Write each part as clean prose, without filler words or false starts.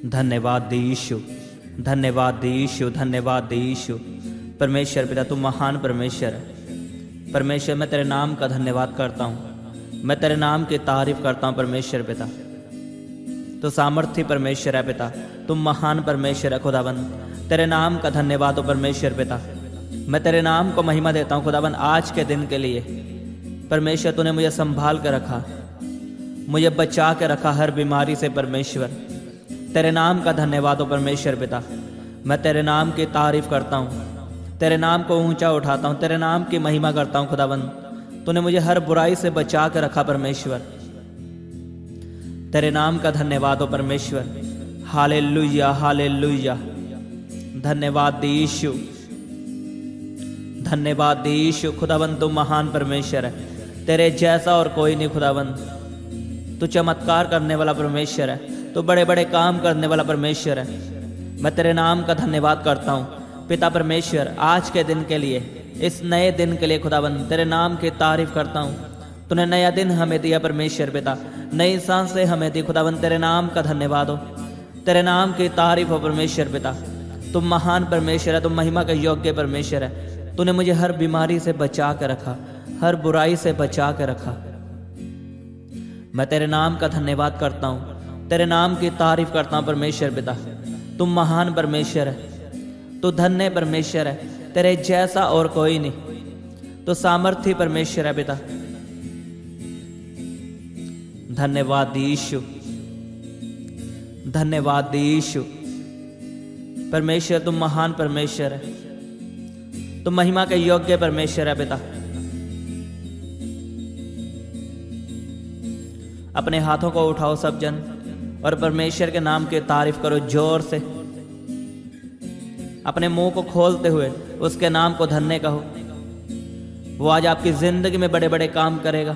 धन्यवाद यीशु, धन्यवाद यीशु, धन्यवाद यीशु। परमेश्वर पिता तू महान परमेश्वर है। परमेश्वर मैं तेरे नाम का धन्यवाद करता हूँ, मैं तेरे नाम की तारीफ करता हूँ। परमेश्वर पिता तो सामर्थ्य परमेश्वर है पिता, तुम महान परमेश्वर है खुदाबंद। तेरे नाम का धन्यवाद हो परमेश्वर पिता, मैं तेरे नाम को महिमा देता हूँ खुदाबंद। आज के दिन के लिए परमेश्वर तूने मुझे संभाल कर रखा, मुझे बचा के रखा हर बीमारी से। परमेश्वर तेरे नाम का धन्यवाद हो परमेश्वर पिता, मैं तेरे नाम की तारीफ करता हूँ, तेरे नाम को ऊंचा उठाता हूँ, तेरे नाम की महिमा करता हूँ खुदाबंद। तूने मुझे हर बुराई से बचा के रखा परमेश्वर, तेरे नाम का धन्यवाद हो परमेश्वर। Hallelujah, hallelujah. धन्यवाद यीशु, धन्यवाद यीशु। खुदाबंद तू महान परमेश्वर है, तेरे जैसा और कोई नहीं खुदाबंद। तू चमत्कार करने वाला परमेश्वर है, तू बड़े बड़े काम करने वाला परमेश्वर है। मैं तेरे नाम का धन्यवाद करता हूँ पिता परमेश्वर, आज के दिन के लिए, इस नए दिन के लिए खुदाबंद तेरे नाम की तारीफ करता हूँ। तूने नया दिन हमें दिया परमेश्वर पिता, नई सांसें हमें दी खुदाबंद। तेरे नाम का धन्यवाद हो, तेरे नाम की तारीफ हो परमेश्वर पिता। तुम महान परमेश्वर है, तुम महिमा के योग्य परमेश्वर है। तूने मुझे हर बीमारी से बचा के रखा, हर बुराई से बचा के रखा। मैं तेरे नाम का धन्यवाद करता हूँ, तेरे नाम की तारीफ करता हूँ परमेश्वर पिता। तुम महान परमेश्वर है, तू धन्य परमेश्वर है, तेरे जैसा और कोई नहीं। तो सामर्थ्य परमेश्वर है पिता। धन्यवाद यीशु, धन्यवाद यीशु। परमेश्वर तुम महान परमेश्वर है, तुम महिमा के योग्य परमेश्वर है पिता। अपने हाथों को उठाओ सब जन और परमेश्वर के नाम की तारीफ करो जोर से। अपने मुंह को खोलते हुए उसके नाम को धन्य कहो। वो आज आपकी जिंदगी में बड़े बड़े काम करेगा,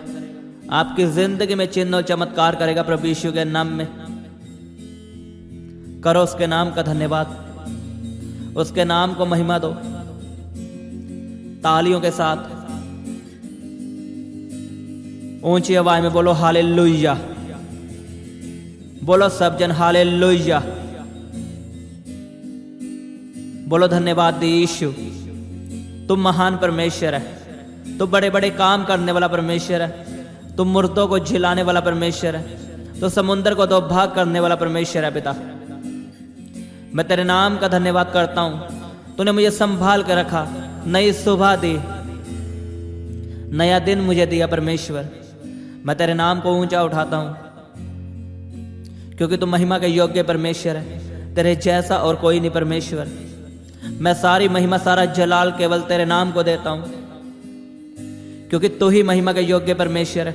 आपकी जिंदगी में चिन्ह और चमत्कार करेगा प्रभु यीशु के नाम में। करो उसके नाम का धन्यवाद, उसके नाम को महिमा दो तालियों के साथ। ऊंची आवाज में बोलो हालेलुया, बोलो सब जन हालेलुया। बोलो धन्यवाद यीशु, तुम महान परमेश्वर है, तुम बड़े बड़े काम करने वाला परमेश्वर है। तुम मुर्दों को झिलाने वाला परमेश्वर है, तो समुद्र को दो भाग करने वाला परमेश्वर है पिता। मैं तेरे नाम का धन्यवाद करता हूं, तूने मुझे संभाल कर रखा, नई सुबह दी, नया दिन मुझे दिया परमेश्वर। मैं तेरे नाम को ऊंचा उठाता हूं, क्योंकि तू महिमा के योग्य परमेश्वर है, तेरे जैसा और कोई नहीं परमेश्वर। मैं सारी महिमा, सारा जलाल केवल तेरे नाम को देता हूं, क्योंकि तू ही महिमा के योग्य परमेश्वर है,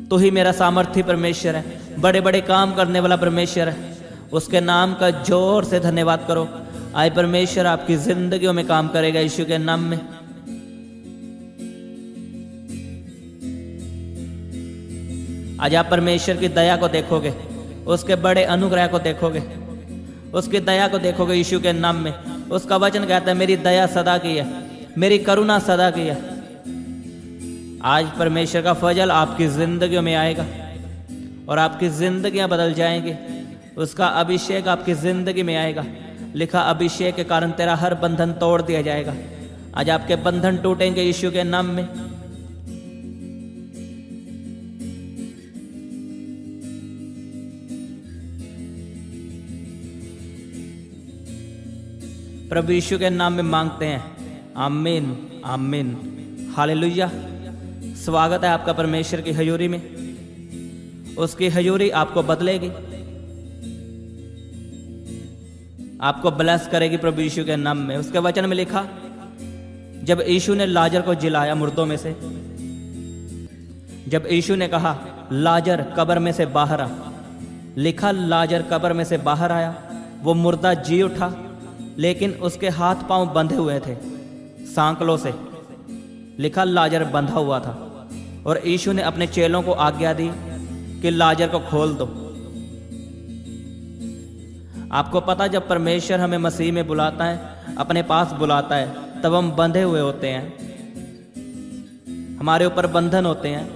तू ही मेरा सामर्थ्य परमेश्वर है, बड़े बड़े काम करने वाला परमेश्वर है। उसके नाम का जोर से धन्यवाद करो। आए परमेश्वर आपकी जिंदगियों में काम करेगा यीशु के नाम में। आज आप परमेश्वर की दया को देखोगे, उसके बड़े अनुग्रह को देखोगे, उसकी दया को देखोगे यीशु के नाम में। उसका वचन कहता है मेरी दया सदा की है, मेरी करुणा सदा की है। आज परमेश्वर का फजल आपकी जिंदगियों में आएगा और आपकी जिंदगियां बदल जाएंगी। उसका अभिषेक आपकी जिंदगी में आएगा। लिखा अभिषेक के कारण तेरा हर बंधन तोड़ दिया जाएगा। आज आपके बंधन टूटेंगे यीशु के नाम में। प्रभु यीशु के नाम में मांगते हैं, आमीन, आमीन, हालेलुया। स्वागत है आपका परमेश्वर की हजूरी में। उसकी हजूरी आपको बदलेगी, आपको ब्लेस करेगी प्रभु यीशु के नाम में। उसके वचन में लिखा, जब यीशु ने लाजर को जिलाया मुर्दों में से, जब यीशु ने कहा लाजर कब्र में से बाहर आ, लिखा लाजर कब्र में से बाहर आया। वो मुर्दा जी उठा, लेकिन उसके हाथ पांव बंधे हुए थे सांकलों से। लिखा लाजर बंधा हुआ था और यीशु ने अपने चेलों को आज्ञा दी कि लाजर को खोल दो। आपको पता, जब परमेश्वर हमें मसीह में बुलाता है, अपने पास बुलाता है, तब हम बंधे हुए होते हैं, हमारे ऊपर बंधन होते हैं।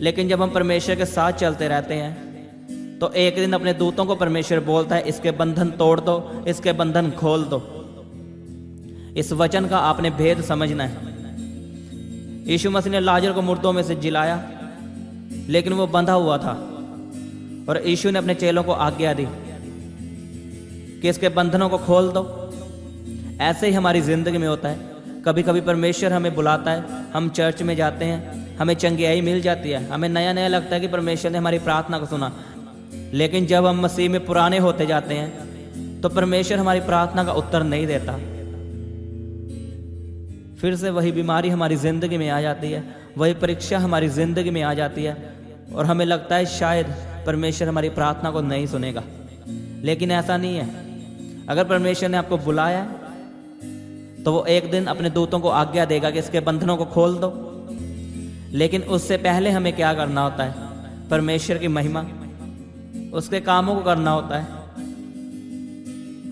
लेकिन जब हम परमेश्वर के साथ चलते रहते हैं, तो एक दिन अपने दूतों को परमेश्वर बोलता है, इसके बंधन तोड़ दो, इसके बंधन खोल दो। इस वचन का आपने भेद समझना है। यीशु मसीह ने लाजर को मुर्दों में से जिलाया, लेकिन वो बंधा हुआ था, और यीशु ने अपने चेलों को आज्ञा दी कि इसके बंधनों को खोल दो। ऐसे ही हमारी जिंदगी में होता है। कभी कभी परमेश्वर हमें बुलाता है, हम चर्च में जाते हैं, हमें चंगियाई मिल जाती है, हमें नया नया लगता है कि परमेश्वर ने हमारी प्रार्थना को सुना। लेकिन जब हम मसीह में पुराने होते जाते हैं तो परमेश्वर हमारी प्रार्थना का उत्तर नहीं देता। फिर से वही बीमारी हमारी ज़िंदगी में आ जाती है, वही परीक्षा हमारी ज़िंदगी में आ जाती है, और हमें लगता है शायद परमेश्वर हमारी प्रार्थना को नहीं सुनेगा। लेकिन ऐसा नहीं है। अगर परमेश्वर ने आपको बुलाया है तो वो एक दिन अपने दूतों को आज्ञा देगा कि इसके बंधनों को खोल दो। लेकिन उससे पहले हमें क्या करना होता है? परमेश्वर की महिमा, उसके कामों को करना होता है।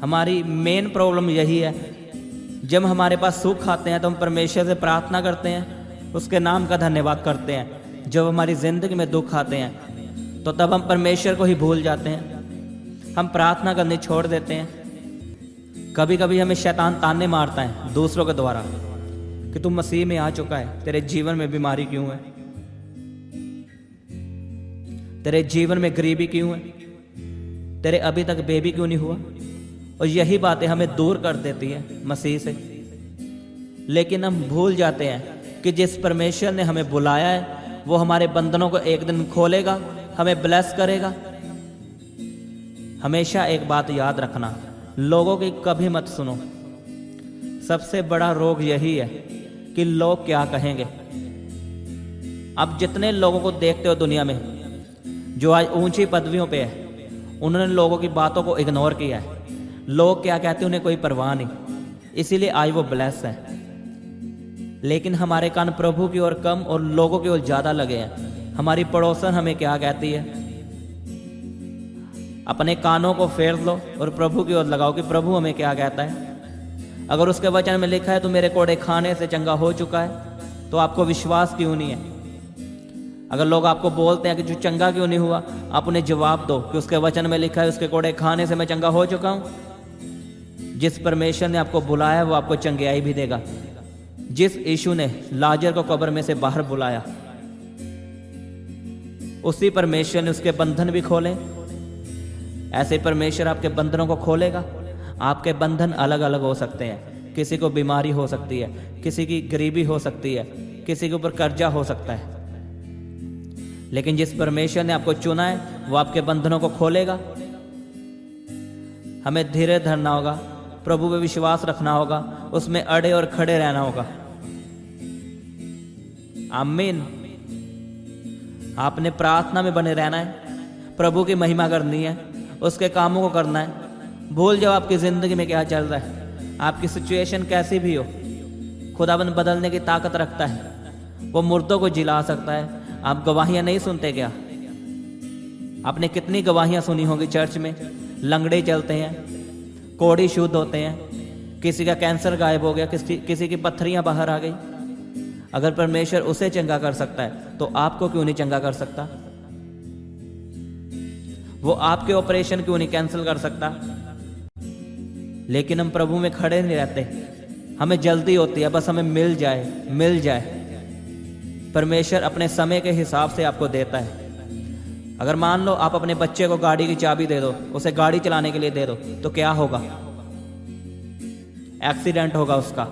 हमारी मेन प्रॉब्लम यही है, जब हमारे पास सुख आते हैं तो हम परमेश्वर से प्रार्थना करते हैं, उसके नाम का धन्यवाद करते हैं। जब हमारी ज़िंदगी में दुख आते हैं तो तब हम परमेश्वर को ही भूल जाते हैं, हम प्रार्थना करनी छोड़ देते हैं। कभी कभी हमें शैतान ताने मारता है दूसरों के द्वारा कि तू मसीह में आ चुका है, तेरे जीवन में बीमारी क्यों है, तेरे जीवन में गरीबी क्यों है, तेरे अभी तक बेबी क्यों नहीं हुआ। और यही बातें हमें दूर कर देती है मसीह से। लेकिन हम भूल जाते हैं कि जिस परमेश्वर ने हमें बुलाया है वो हमारे बंधनों को एक दिन खोलेगा, हमें ब्लेस करेगा। हमेशा एक बात याद रखना, लोगों की कभी मत सुनो। सबसे बड़ा रोग यही है कि लोग क्या कहेंगे। आप जितने लोगों को देखते हो दुनिया में जो आज ऊंची पदवियों पे है, उन्होंने लोगों की बातों को इग्नोर किया है। लोग क्या कहते हैं उन्हें कोई परवाह नहीं, इसीलिए आज वो ब्लेस है। लेकिन हमारे कान प्रभु की ओर कम और लोगों की ओर ज्यादा लगे हैं। हमारी पड़ोसन हमें क्या कहती है? अपने कानों को फेर लो और प्रभु की ओर लगाओ कि प्रभु हमें क्या कहता है। अगर उसके वचन में लिखा है तो मेरे कोड़े खाने से चंगा हो चुका है, तो आपको विश्वास क्यों नहीं है? अगर लोग आपको बोलते हैं कि जो चंगा क्यों नहीं हुआ, आप उन्हें जवाब दो कि उसके वचन में लिखा है उसके कोड़े खाने से मैं चंगा हो चुका हूं। जिस परमेश्वर ने आपको बुलाया वो आपको चंगियाई भी देगा। जिस यीशु ने लाजर को कब्र में से बाहर बुलाया, उसी परमेश्वर ने उसके बंधन भी खोले। ऐसे परमेश्वर आपके बंधनों को खोलेगा। आपके बंधन अलग अलग हो सकते हैं। किसी को बीमारी हो सकती है, किसी की गरीबी हो सकती है, किसी के ऊपर कर्जा हो सकता है। लेकिन जिस परमेश्वर ने आपको चुना है वो आपके बंधनों को खोलेगा। हमें धीरे धरना होगा, प्रभु पे विश्वास रखना होगा, उसमें अड़े और खड़े रहना होगा। आमीन। आपने प्रार्थना में बने रहना है, प्रभु की महिमा करनी है, उसके कामों को करना है। भूल जाओ आपकी जिंदगी में क्या चल रहा है। आपकी सिचुएशन कैसी भी हो, खुदाबंद बदलने की ताकत रखता है। वो मुर्दों को जिला सकता है। आप गवाहियां नहीं सुनते क्या? आपने कितनी गवाहियां सुनी होगी चर्च में। लंगड़े चलते हैं, कोढ़ी शुद्ध होते हैं, किसी का कैंसर गायब हो गया, किसी की पत्थरियां बाहर आ गई। अगर परमेश्वर उसे चंगा कर सकता है तो आपको क्यों नहीं चंगा कर सकता? वो आपके ऑपरेशन क्यों नहीं कैंसिल कर सकता? लेकिन हम प्रभु में खड़े नहीं रहते। हमें जल्दी होती है, बस हमें मिल जाए। परमेश्वर अपने समय के हिसाब से आपको देता है। अगर मान लो आप अपने बच्चे को गाड़ी की चाबी दे दो, उसे गाड़ी चलाने के लिए दे दो, तो क्या होगा? एक्सीडेंट होगा उसका।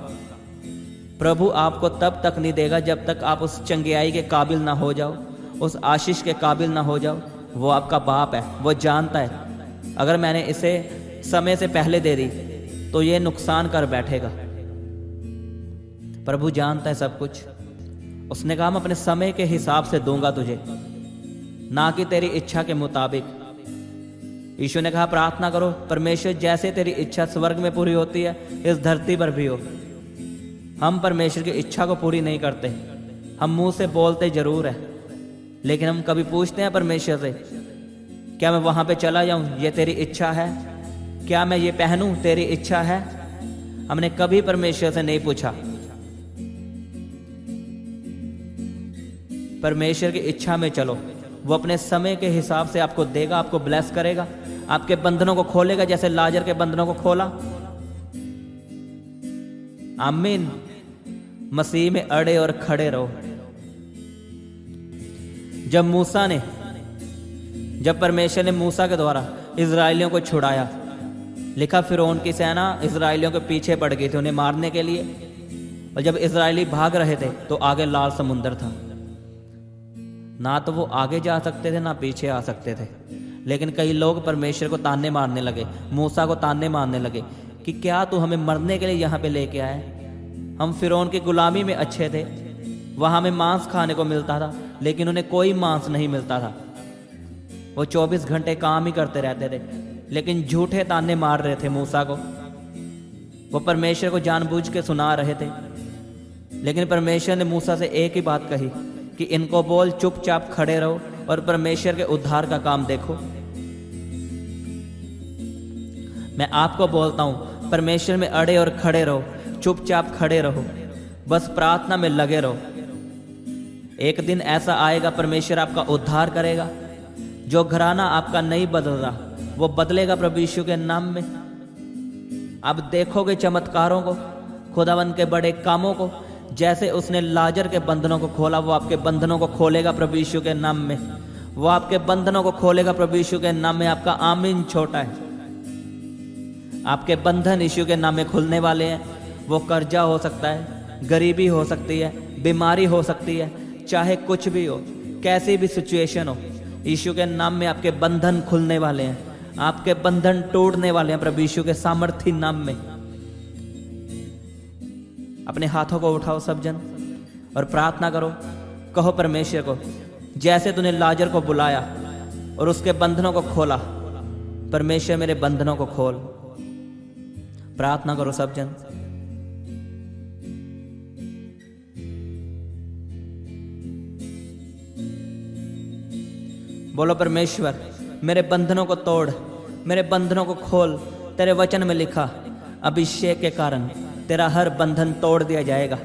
प्रभु आपको तब तक नहीं देगा जब तक आप उस चंगियाई के काबिल ना हो जाओ, उस आशीष के काबिल ना हो जाओ। वो आपका बाप है, वो जानता है अगर मैंने इसे समय से पहले दे दी तो ये नुकसान कर बैठेगा। प्रभु जानता है सब कुछ। उसने कहा मैं अपने समय के हिसाब से दूंगा तुझे, ना कि तेरी इच्छा के मुताबिक। यीशु ने कहा प्रार्थना करो, परमेश्वर जैसे तेरी इच्छा स्वर्ग में पूरी होती है इस धरती पर भी हो। हम परमेश्वर की इच्छा को पूरी नहीं करते। हम मुंह से बोलते जरूर है, लेकिन हम कभी पूछते हैं परमेश्वर से, क्या मैं वहां पे चला जाऊं? ये तेरी इच्छा है? क्या मैं ये पहनूं? तेरी इच्छा है? हमने कभी परमेश्वर से नहीं पूछा। परमेश्वर की इच्छा में चलो। वो अपने समय के हिसाब से आपको देगा, आपको ब्लेस करेगा, आपके बंधनों को खोलेगा जैसे लाजर के बंधनों को खोला। आमीन। मसीह में अड़े और खड़े रहो। जब परमेश्वर ने मूसा के द्वारा इजराइलियों को छुड़ाया, लिखा फिरौन की सेना इजराइलियों के पीछे पड़ गई थी उन्हें मारने के लिए, और जब इजराइली भाग रहे थे तो आगे लाल समुंदर था। ना तो वो आगे जा सकते थे ना पीछे आ सकते थे। लेकिन कई लोग परमेश्वर को ताने मारने लगे, मूसा को ताने मारने लगे कि क्या तू हमें मरने के लिए यहाँ पे लेके आए? हम फिरौन की गुलामी में अच्छे थे, वहाँ हमें मांस खाने को मिलता था, लेकिन उन्हें कोई मांस नहीं मिलता था। वो 24 घंटे काम ही करते रहते थे, लेकिन झूठे ताने मार रहे थे मूसा को। वो परमेश्वर को जानबूझ के सुना रहे थे। लेकिन परमेश्वर ने मूसा से एक ही बात कही कि इनको बोल चुपचाप खड़े रहो और परमेश्वर के उद्धार का काम देखो। मैं आपको बोलता हूं, परमेश्वर में अड़े और खड़े रहो, चुपचाप खड़े रहो, बस प्रार्थना में लगे रहो। एक दिन ऐसा आएगा परमेश्वर आपका उद्धार करेगा। जो घराना आपका नहीं बदल रहा वो बदलेगा प्रभु यीशु के नाम में। आप देखोगे चमत्कारों को, खुदावन के बड़े कामों को। जैसे उसने लाजर के बंधनों को खोला, वो आपके बंधनों को खोलेगा प्रभु यीशु के नाम में। वो आपके बंधनों को खोलेगा प्रभु यीशु के नाम में। आपका आमीन छोटा है। आपके बंधन यीशु के नाम में खुलने वाले हैं। वो कर्जा हो सकता है, गरीबी हो सकती है, बीमारी हो सकती है, चाहे कुछ भी हो, कैसी भी सिचुएशन हो, यीशु के नाम में आपके बंधन खुलने वाले हैं। आपके बंधन टूटने वाले हैं प्रभु यीशु के सामर्थी नाम में। अपने हाथों को उठाओ सब जन और प्रार्थना करो। कहो परमेश्वर को, जैसे तूने लाजर को बुलाया और उसके बंधनों को खोला, परमेश्वर मेरे बंधनों को खोल। प्रार्थना करो सब जन। बोलो परमेश्वर मेरे बंधनों को तोड़, मेरे बंधनों को खोल। तेरे वचन में लिखा अभिषेक के कारण तेरा हर बंधन तोड़ दिया जाएगा।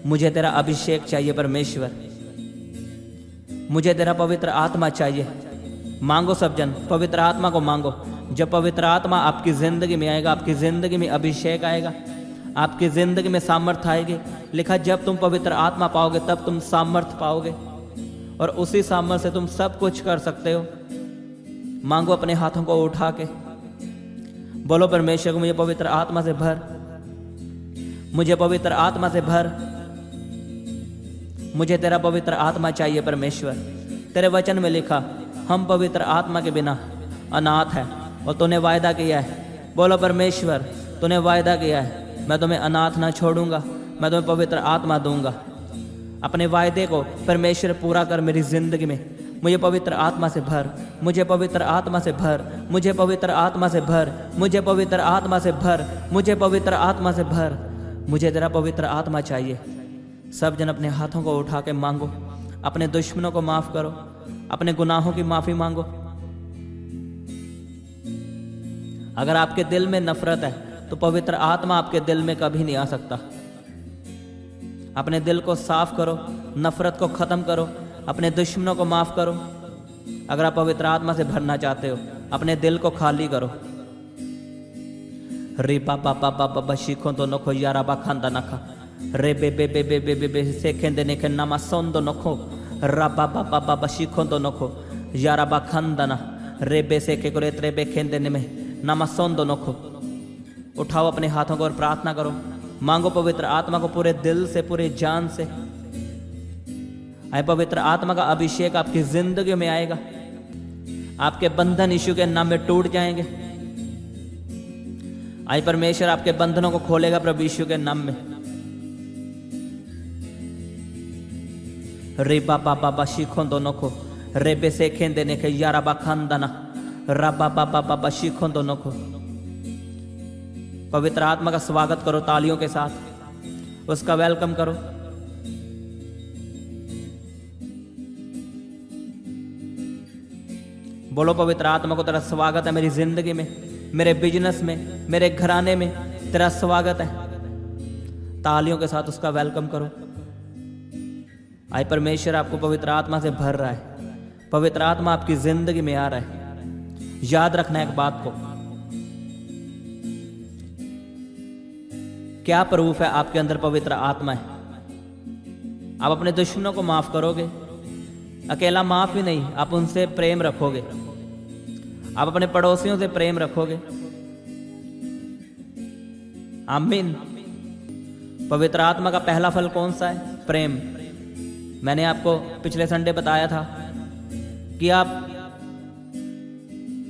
मुझे तेरा अभिषेक चाहिए परमेश्वर, मुझे तेरा पवित्र आत्मा चाहिए। मांगो सब जन, पवित्र आत्मा को मांगो। जब पवित्र आत्मा आपकी जिंदगी में आएगा, आपकी जिंदगी में अभिषेक आएगा, आपकी जिंदगी में सामर्थ आएगी। लिखा जब तुम पवित्र आत्मा पाओगे तब तुम सामर्थ पाओगे, और उसी सामर्थ से तुम सब कुछ कर सकते हो। मांगो अपने हाथों को उठा के। बोलो परमेश्वर को मुझे पवित्र आत्मा से भर, मुझे पवित्र आत्मा से भर। मुझे तेरा पवित्र आत्मा चाहिए परमेश्वर। तेरे वचन में लिखा हम पवित्र आत्मा के बिना अनाथ है, और तूने वायदा किया है। बोलो परमेश्वर तूने वायदा किया है, मैं तुम्हें अनाथ ना छोड़ूंगा, मैं तुम्हें पवित्र आत्मा दूंगा। अपने वायदे को परमेश्वर पूरा कर मेरी जिंदगी में। मुझे पवित्र आत्मा से भर, मुझे पवित्र आत्मा से भर, मुझे पवित्र आत्मा से भर, मुझे पवित्र आत्मा से भर, मुझे पवित्र आत्मा से भर। मुझे तेरा पवित्र आत्मा चाहिए। सब जन अपने हाथों को उठा के मांगो। अपने दुश्मनों को माफ करो, अपने गुनाहों की माफी मांगो। अगर आपके दिल में नफरत है तो पवित्र आत्मा आपके दिल में कभी नहीं आ सकता। अपने दिल को साफ करो, नफरत को खत्म करो, अपने दुश्मनों को माफ करो। अगर आप पवित्र आत्मा से भरना चाहते हो, अपने दिल को खाली करो। रे बाबा बाबा बाबा शिखों तो नखो यारा बाखांदा नखा रे बे बे बे बे बे बे बे सेखेंदे नेखे नामा सोंदो नखो रा बाबा बाबा शिखों तो नखो यारा बाखांदा ना रे बे सेखे को रेत्रे बे खेंदे ने में नामा सोंदो नखो। उठाओ अपने हाथों को और प्रार्थना करो। मांगो पवित्र आत्मा को पूरे दिल से, पूरे जान से। आए पवित्र आत्मा का अभिषेक आपकी जिंदगी में आएगा। आपके बंधन यीशु के नाम में टूट जाएंगे। आए परमेश्वर आपके बंधनों को खोलेगा प्रभु यीशु के नाम में। रे बाबा बाबा शिखों दोनों को रे बे से खेंदे ने के यारा बाखांदाना रा बाबा बाबा शिखों दोनों को। पवित्र आत्मा का स्वागत करो तालियों के साथ, उसका वेलकम करो। बोलो पवित्र आत्मा को तेरा स्वागत है मेरी जिंदगी में, मेरे बिजनेस में, मेरे घराने में तेरा स्वागत है। तालियों के साथ उसका वेलकम करो। आए परमेश्वर आपको पवित्र आत्मा से भर रहा है। पवित्र आत्मा आपकी जिंदगी में आ रहा है। याद रखना एक बात को, क्या प्रूफ है आपके अंदर पवित्र आत्मा है? आप अपने दुश्मनों को माफ करोगे, अकेला माफ ही नहीं, आप उनसे प्रेम रखोगे, आप अपने पड़ोसियों से प्रेम रखोगे। आमीन। पवित्र आत्मा का पहला फल कौन सा है? प्रेम। मैंने आपको पिछले संडे बताया था कि आप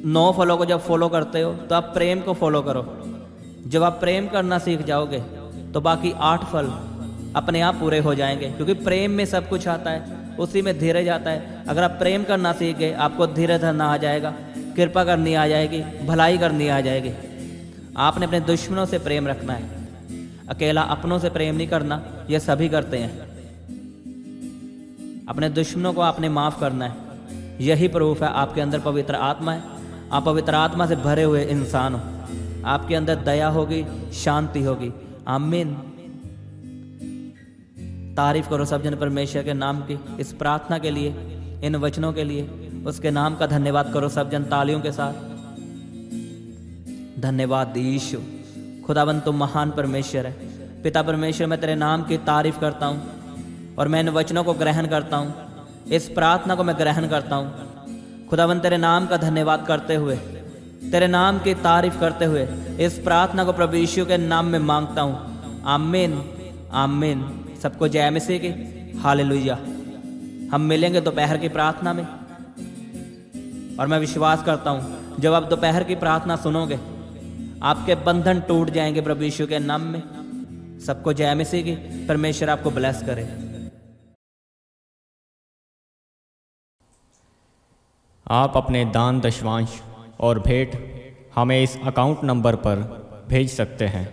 9 फलों को जब फॉलो करते हो तो आप प्रेम को फॉलो करो। जब आप प्रेम करना सीख जाओगे तो बाकी 8 फल अपने आप पूरे हो जाएंगे, क्योंकि प्रेम में सब कुछ आता है, उसी में धीरज आता है। अगर आप प्रेम करना सीख गए, आपको धीरज धरना आ जाएगा, कृपा करनी आ जाएगी, भलाई करनी आ जाएगी। आपने अपने दुश्मनों से प्रेम रखना है, अकेला अपनों से प्रेम नहीं करना, ये सभी करते हैं। अपने दुश्मनों को आपने माफ़ करना है। यही प्रूफ है आपके अंदर पवित्र आत्मा है। आप पवित्र आत्मा से भरे हुए इंसान हो, आपके अंदर दया होगी, शांति होगी। आमीन। तारीफ करो सब जन परमेश्वर के नाम की, इस प्रार्थना के लिए, इन वचनों के लिए। उसके नाम का धन्यवाद करो सब जन तालियों के साथ। धन्यवाद यीशु। खुदावंद तुम महान परमेश्वर है। पिता परमेश्वर, मैं तेरे नाम की तारीफ करता हूँ और मैं इन वचनों को ग्रहण करता हूँ, इस प्रार्थना को मैं ग्रहण करता हूँ। खुदावंद तेरे नाम का धन्यवाद करते हुए, तेरे नाम की तारीफ करते हुए इस प्रार्थना को प्रभु यीशु के नाम में मांगता हूँ। आमीन, आमीन। सबको जय मसीह की। हालेलुया। हम मिलेंगे दोपहर की प्रार्थना में, और मैं विश्वास करता हूँ जब आप दोपहर की प्रार्थना सुनोगे, आपके बंधन टूट जाएंगे प्रभु यीशु के नाम में। सबको जय मसीह की। परमेश्वर आपको ब्लेस करे। आप अपने दान दशवांश और भेंट हमें इस अकाउंट नंबर पर भेज सकते हैं,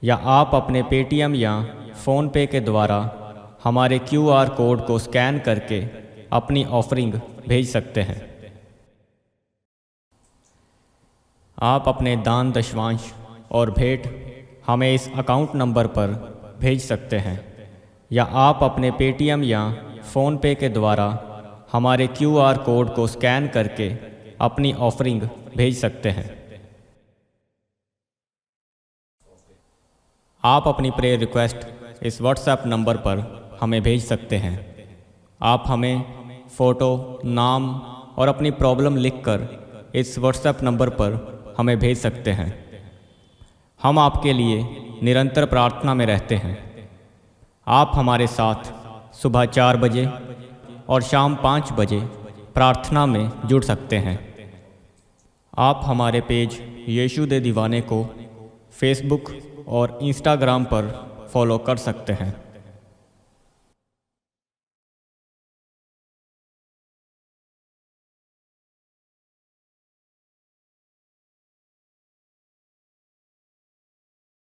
या आप अपने पेटीएम या फ़ोन पे के द्वारा हमारे QR कोड को स्कैन करके अपनी ऑफरिंग भेज सकते हैं। आप अपने दान दशवांश और भेंट हमें इस अकाउंट नंबर पर भेज सकते हैं, या आप अपने पेटीएम या फ़ोन पे के द्वारा हमारे QR कोड को स्कैन करके अपनी ऑफरिंग भेज सकते हैं। आप अपनी प्रेयर रिक्वेस्ट इस व्हाट्सएप नंबर पर हमें भेज सकते हैं। आप हमें फ़ोटो, नाम और अपनी प्रॉब्लम लिखकर इस व्हाट्सएप नंबर पर हमें भेज सकते हैं। हम आपके लिए निरंतर प्रार्थना में रहते हैं। आप हमारे साथ सुबह 4 बजे और शाम 5 बजे प्रार्थना में जुड़ सकते हैं। आप हमारे पेज यीशु दे दीवाने को फेसबुक और इंस्टाग्राम पर फॉलो कर सकते हैं।